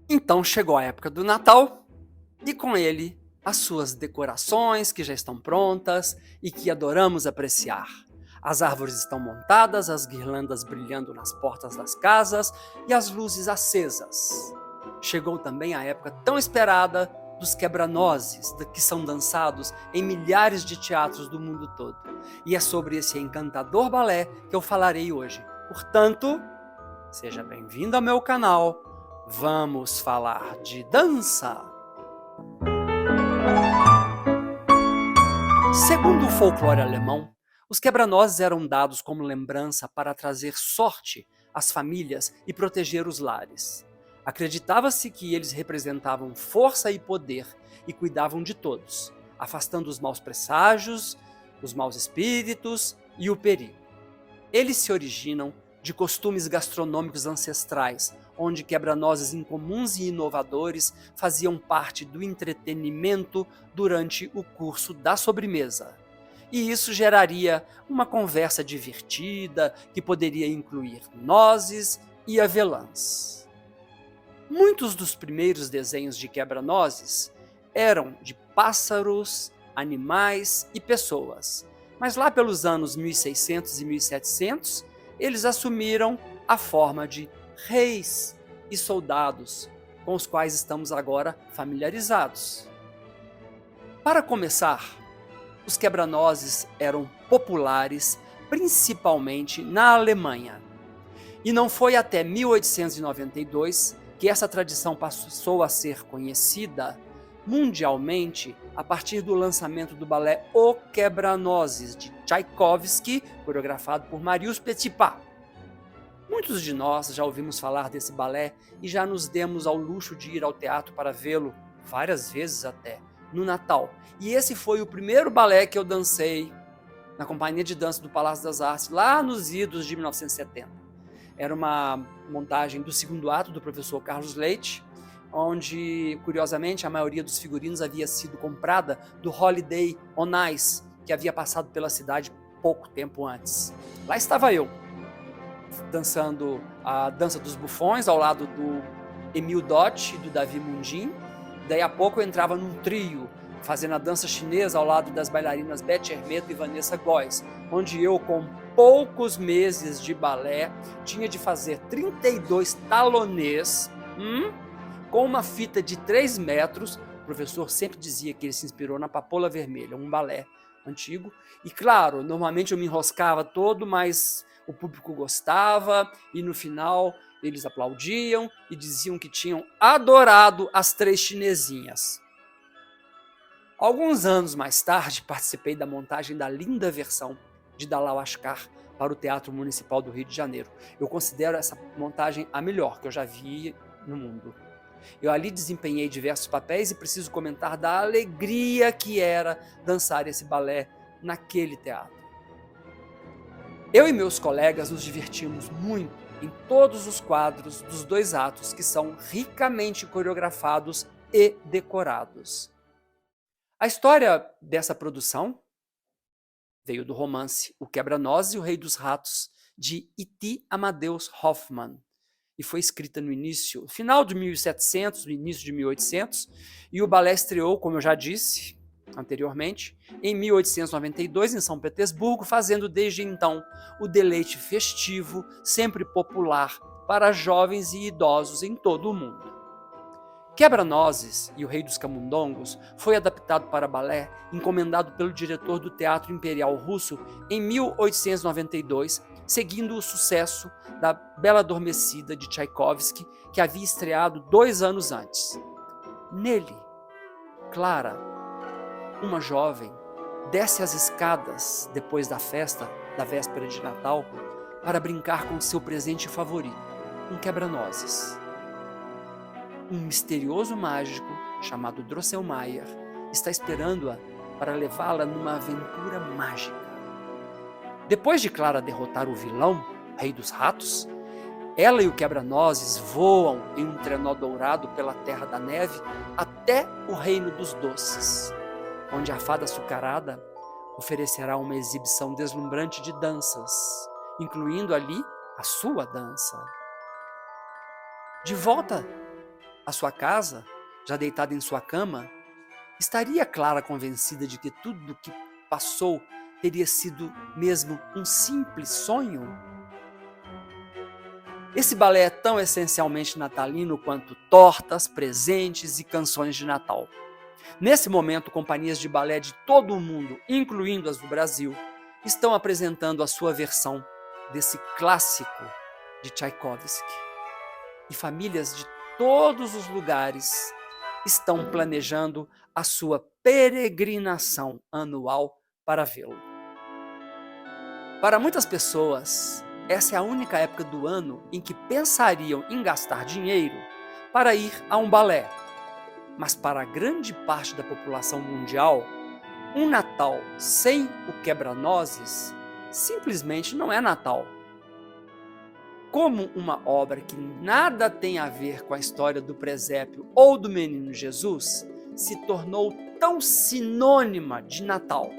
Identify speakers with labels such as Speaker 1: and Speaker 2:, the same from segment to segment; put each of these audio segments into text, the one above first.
Speaker 1: Então chegou a época do Natal e com ele as suas decorações que já estão prontas e que adoramos apreciar. As árvores estão montadas, as guirlandas brilhando nas portas das casas e as luzes acesas. Chegou também a época tão esperada dos quebra-nozes, que são dançados em milhares de teatros do mundo todo. E é sobre esse encantador balé que eu falarei hoje. Portanto, seja bem-vindo ao meu canal. Vamos falar de dança. Segundo o folclore alemão, os quebra-nozes eram dados como lembrança para trazer sorte às famílias e proteger os lares. Acreditava-se que eles representavam força e poder e cuidavam de todos, afastando os maus presságios, os maus espíritos e o perigo. Eles se originam de costumes gastronômicos ancestrais, onde quebra-nozes incomuns e inovadores faziam parte do entretenimento durante o curso da sobremesa. E isso geraria uma conversa divertida que poderia incluir nozes e avelãs. Muitos dos primeiros desenhos de quebra-nozes eram de pássaros, animais e pessoas, mas lá pelos anos 1600 e 1700, eles assumiram a forma de reis e soldados, com os quais estamos agora familiarizados. Para começar, os quebra-nozes eram populares principalmente na Alemanha. E não foi até 1892 que essa tradição passou a ser conhecida mundialmente a partir do lançamento do balé O Quebra-Nozes, de Tchaikovsky, coreografado por Marius Petipa. Muitos de nós já ouvimos falar desse balé e já nos demos ao luxo de ir ao teatro para vê-lo, várias vezes até, no Natal. E esse foi o primeiro balé que eu dancei na Companhia de Dança do Palácio das Artes, lá nos idos de 1970. Era uma montagem do segundo ato do professor Carlos Leite, onde, curiosamente, a maioria dos figurinos havia sido comprada do Holiday on Ice, que havia passado pela cidade pouco tempo antes. Lá estava eu, dançando a Dança dos Bufões, ao lado do Emil Dott e do Davi Mundin. Daí a pouco eu entrava num trio, fazendo a dança chinesa ao lado das bailarinas Beth Hermeto e Vanessa Góes, onde eu, com poucos meses de balé, tinha de fazer 32 talonês, com uma fita de 3 metros. O professor sempre dizia que ele se inspirou na Papoula Vermelha, um balé antigo. E claro, normalmente eu me enroscava todo, mas o público gostava e no final eles aplaudiam e diziam que tinham adorado as 3 chinesinhas. Alguns anos mais tarde, participei da montagem da linda versão de Dalal Ascar para o Teatro Municipal do Rio de Janeiro. Eu considero essa montagem a melhor que eu já vi no mundo. Eu ali desempenhei diversos papéis e preciso comentar da alegria que era dançar esse balé naquele teatro. Eu e meus colegas nos divertimos muito em todos os quadros dos 2 atos, que são ricamente coreografados e decorados. A história dessa produção veio do romance O Quebra-Nozes e o Rei dos Ratos, de E.T. Amadeus Hoffmann, e foi escrita no final de 1700, no início de 1800, e o balé estreou, como eu já disse anteriormente, em 1892 em São Petersburgo, fazendo desde então o deleite festivo, sempre popular para jovens e idosos em todo o mundo. Quebra-Nozes e o Rei dos Camundongos foi adaptado para balé, encomendado pelo diretor do Teatro Imperial Russo em 1892, seguindo o sucesso da Bela Adormecida de Tchaikovsky, que havia estreado 2 anos antes. Nele, Clara, uma jovem, desce as escadas depois da festa da véspera de Natal para brincar com seu presente favorito, um quebra-nozes. Um misterioso mágico chamado Drosselmayer está esperando-a para levá-la numa aventura mágica. Depois de Clara derrotar o vilão, Rei dos Ratos, ela e o quebra-nozes voam em um trenó dourado pela Terra da Neve até o Reino dos Doces, onde a fada açucarada oferecerá uma exibição deslumbrante de danças, incluindo ali a sua dança. De volta A sua casa, já deitada em sua cama, estaria Clara convencida de que tudo o que passou teria sido mesmo um simples sonho? Esse balé é tão essencialmente natalino quanto tortas, presentes e canções de Natal. Nesse momento, companhias de balé de todo o mundo, incluindo as do Brasil, estão apresentando a sua versão desse clássico de Tchaikovsky. E famílias de todos os lugares estão planejando a sua peregrinação anual para vê-lo. Para muitas pessoas, essa é a única época do ano em que pensariam em gastar dinheiro para ir a um balé. Mas para a grande parte da população mundial, um Natal sem o quebra-nozes simplesmente não é Natal. Como uma obra que nada tem a ver com a história do presépio ou do menino Jesus se tornou tão sinônima de Natal.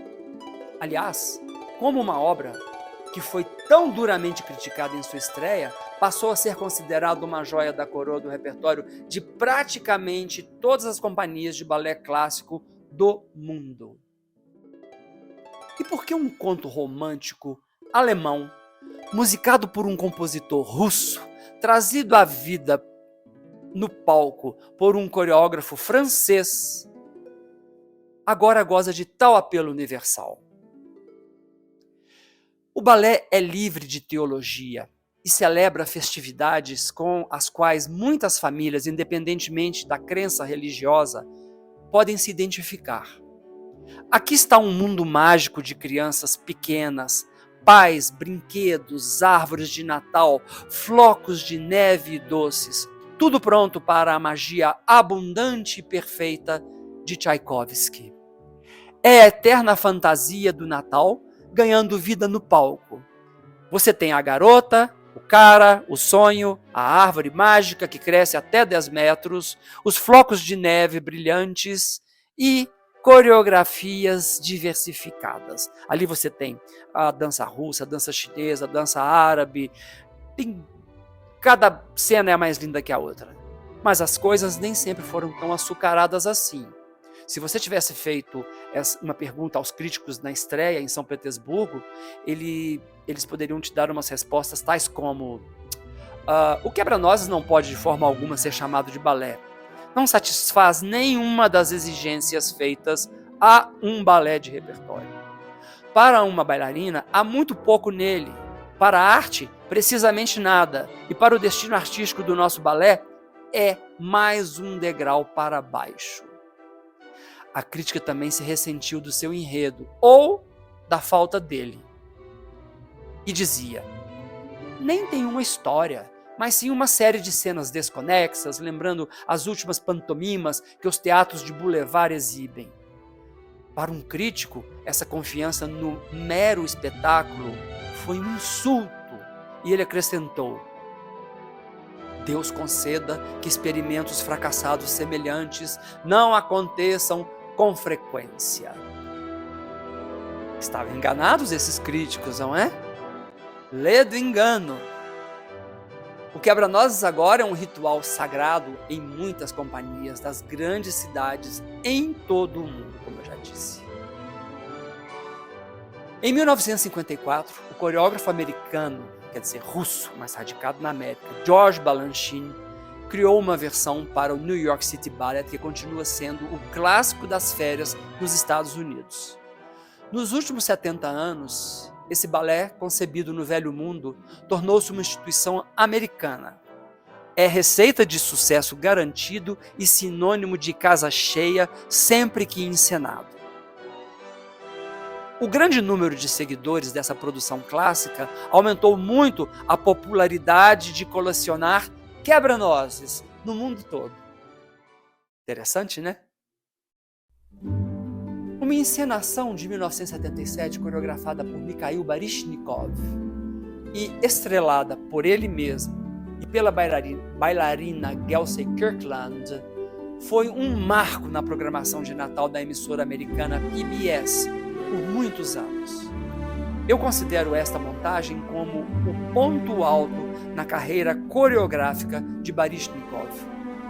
Speaker 1: Aliás, como uma obra que foi tão duramente criticada em sua estreia, passou a ser considerada uma joia da coroa do repertório de praticamente todas as companhias de balé clássico do mundo. E por que um conto romântico alemão, musicado por um compositor russo, trazido à vida no palco por um coreógrafo francês, agora goza de tal apelo universal? O balé é livre de teologia e celebra festividades com as quais muitas famílias, independentemente da crença religiosa, podem se identificar. Aqui está um mundo mágico de crianças pequenas, pais, brinquedos, árvores de Natal, flocos de neve e doces, tudo pronto para a magia abundante e perfeita de Tchaikovsky. É a eterna fantasia do Natal ganhando vida no palco. Você tem a garota, o cara, o sonho, a árvore mágica que cresce até 10 metros, os flocos de neve brilhantes e coreografias diversificadas. Ali você tem a dança russa, a dança chinesa, a dança árabe. Cada cena é mais linda que a outra. Mas as coisas nem sempre foram tão açucaradas assim. Se você tivesse feito uma pergunta aos críticos na estreia em São Petersburgo, eles poderiam te dar umas respostas tais como: o quebra-nozes não pode de forma alguma ser chamado de balé. Não satisfaz nenhuma das exigências feitas a um balé de repertório. Para uma bailarina, há muito pouco nele. Para a arte, precisamente nada. E para o destino artístico do nosso balé, é mais um degrau para baixo. A crítica também se ressentiu do seu enredo, ou da falta dele. E dizia: nem tem uma história, mas sim uma série de cenas desconexas, lembrando as últimas pantomimas que os teatros de boulevard exibem. Para um crítico, essa confiança no mero espetáculo foi um insulto, e ele acrescentou: Deus conceda que experimentos fracassados semelhantes não aconteçam com frequência. Estavam enganados esses críticos, não é? Lê do engano. O quebra-nozes agora é um ritual sagrado em muitas companhias das grandes cidades em todo o mundo, como eu já disse. Em 1954, o coreógrafo americano, quer dizer russo, mas radicado na América, George Balanchine, criou uma versão para o New York City Ballet que continua sendo o clássico das férias nos Estados Unidos. Nos últimos 70 anos, esse balé, concebido no Velho Mundo, tornou-se uma instituição americana. É receita de sucesso garantido e sinônimo de casa cheia sempre que encenado. O grande número de seguidores dessa produção clássica aumentou muito a popularidade de colecionar quebra-nozes no mundo todo. Interessante, né? Uma encenação de 1977 coreografada por Mikhail Baryshnikov e estrelada por ele mesmo e pela bailarina Kelsey Kirkland foi um marco na programação de Natal da emissora americana PBS por muitos anos. Eu considero esta montagem como o ponto alto na carreira coreográfica de Baryshnikov.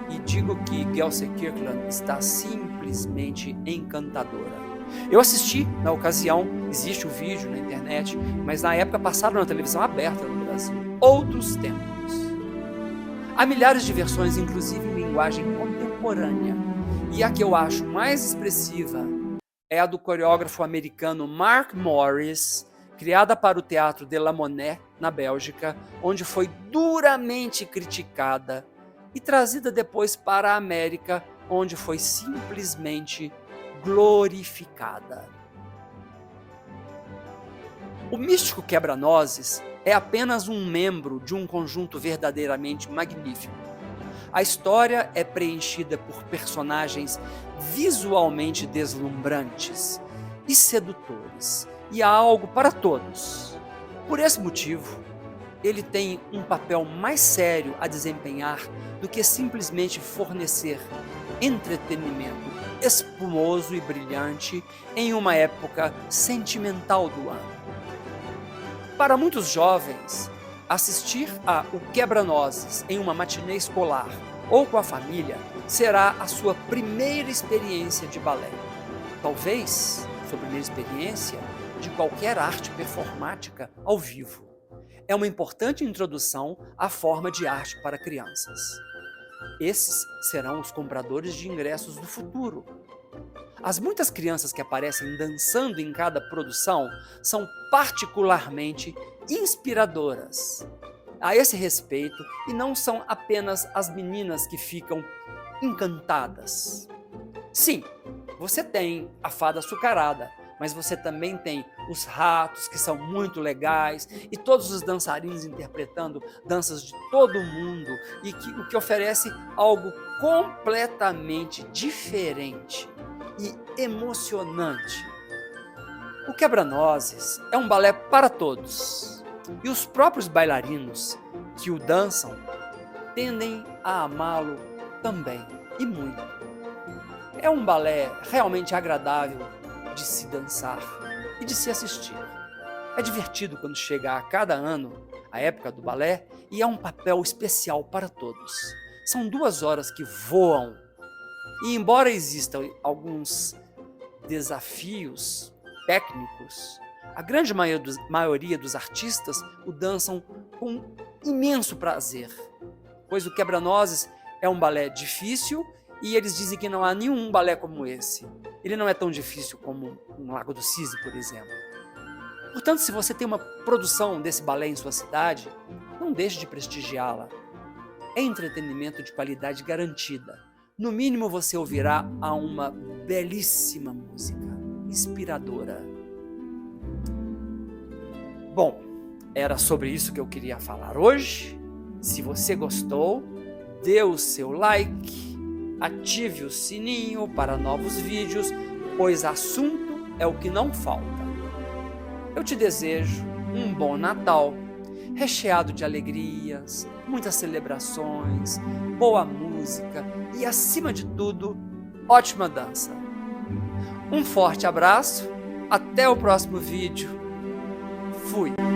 Speaker 1: e digo que Gelsenkirchen está simplesmente encantadora. Eu assisti na ocasião, existe o vídeo na internet, mas na época passaram na televisão aberta no Brasil. Outros tempos. Há milhares de versões, inclusive em linguagem contemporânea. E a que eu acho mais expressiva é a do coreógrafo americano Mark Morris, criada para o Teatro de la Monnaie, na Bélgica, onde foi duramente criticada e trazida depois para a América, onde foi simplesmente glorificada. O místico Quebra-Nozes é apenas um membro de um conjunto verdadeiramente magnífico. A história é preenchida por personagens visualmente deslumbrantes e sedutores, e há algo para todos. Por esse motivo, ele tem um papel mais sério a desempenhar do que simplesmente fornecer entretenimento espumoso e brilhante em uma época sentimental do ano. Para muitos jovens, assistir a O Quebra-Nozes em uma matinê escolar ou com a família será a sua primeira experiência de balé. Talvez sua primeira experiência de qualquer arte performática ao vivo. É uma importante introdução à forma de arte para crianças. Esses serão os compradores de ingressos do futuro. As muitas crianças que aparecem dançando em cada produção são particularmente inspiradoras a esse respeito, e não são apenas as meninas que ficam encantadas. Sim, você tem a fada açucarada, mas você também tem os ratos, que são muito legais, e todos os dançarinos interpretando danças de todo mundo, e o que oferece algo completamente diferente e emocionante. O Quebra-Nozes é um balé para todos, e os próprios bailarinos que o dançam tendem a amá-lo também, e muito. É um balé realmente agradável de se dançar e de se assistir. É divertido quando chega a cada ano a época do balé, e é um papel especial para todos. São 2 horas que voam, e embora existam alguns desafios técnicos, a grande maioria dos artistas o dançam com imenso prazer, pois o Quebra-Nozes é um balé difícil, e eles dizem que não há nenhum balé como esse. Ele não é tão difícil como um Lago do Cisne, por exemplo. Portanto, se você tem uma produção desse balé em sua cidade, não deixe de prestigiá-la. É entretenimento de qualidade garantida. No mínimo, você ouvirá a uma belíssima música, inspiradora. Bom, era sobre isso que eu queria falar hoje. Se você gostou, dê o seu like, ative o sininho para novos vídeos, pois assunto é o que não falta. Eu te desejo um bom Natal, recheado de alegrias, muitas celebrações, boa música e, acima de tudo, ótima dança. Um forte abraço, até o próximo vídeo. Fui!